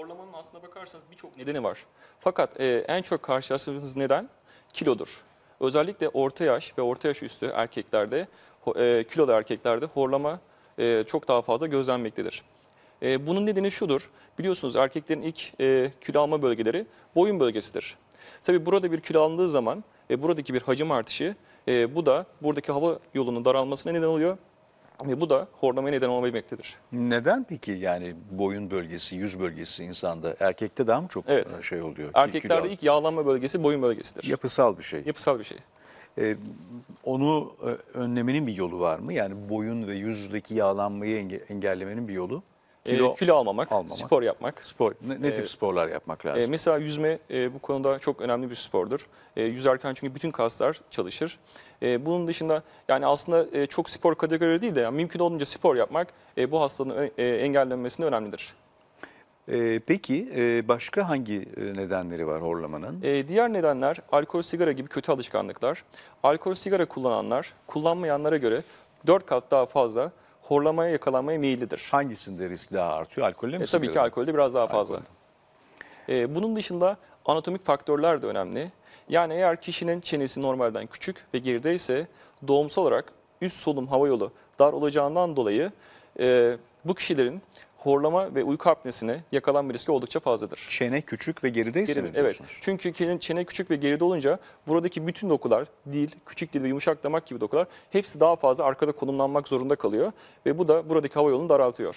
Horlamanın aslına bakarsanız birçok nedeni var. Fakat en çok karşılaştığımız neden kilodur. Özellikle orta yaş ve orta yaş üstü erkeklerde, kilolu erkeklerde horlama çok daha fazla gözlenmektedir. Bunun nedeni şudur. Biliyorsunuz erkeklerin ilk kilo alma bölgeleri boyun bölgesidir. Tabii burada bir kilo alındığı zaman buradaki bir hacim artışı bu da buradaki hava yolunun daralmasına neden oluyor. Ve bu da horlamaya neden olabilmektedir. Neden peki yani boyun bölgesi, yüz bölgesi insanda, erkekte daha mı çok Evet. şey oluyor? Erkeklerde Kilo- ilk yağlanma bölgesi boyun bölgesidir. yapısal bir şey. Yapısal bir şey. Onu önlemenin bir yolu var mı? Yani boyun ve yüzdeki yağlanmayı engellemenin bir yolu. Kilo almamak, spor yapmak. Spor. Ne tip sporlar yapmak lazım? Mesela yüzme bu konuda çok önemli bir spordur. Yüzerken çünkü bütün kaslar çalışır. Bunun dışında yani aslında çok spor kategorileri değil de yani mümkün olduğunca spor yapmak bu hastalığın engellenmesinde önemlidir. Peki başka hangi nedenleri var horlamanın? Diğer nedenler alkol, sigara gibi kötü alışkanlıklar. Alkol, sigara kullananlar kullanmayanlara göre 4 kat daha fazla horlamaya yakalanmaya meyillidir. Hangisinde risk daha artıyor? Alkolle mi? Tabii ki sigarada? alkolde biraz daha fazla. Bunun dışında anatomik faktörler de önemli. Yani eğer kişinin çenesi normalden küçük ve gerideyse doğumsal olarak üst solunum hava yolu dar olacağından dolayı bu kişilerin horlama ve uyku apnesine yakalanma riski oldukça fazladır. Çene küçük ve gerideyse mi Evet, diyorsunuz? çünkü çene küçük ve geride olunca buradaki bütün dokular, dil, küçük dil ve yumuşak damak gibi dokular hepsi daha fazla arkada konumlanmak zorunda kalıyor ve bu da buradaki hava yolunu daraltıyor.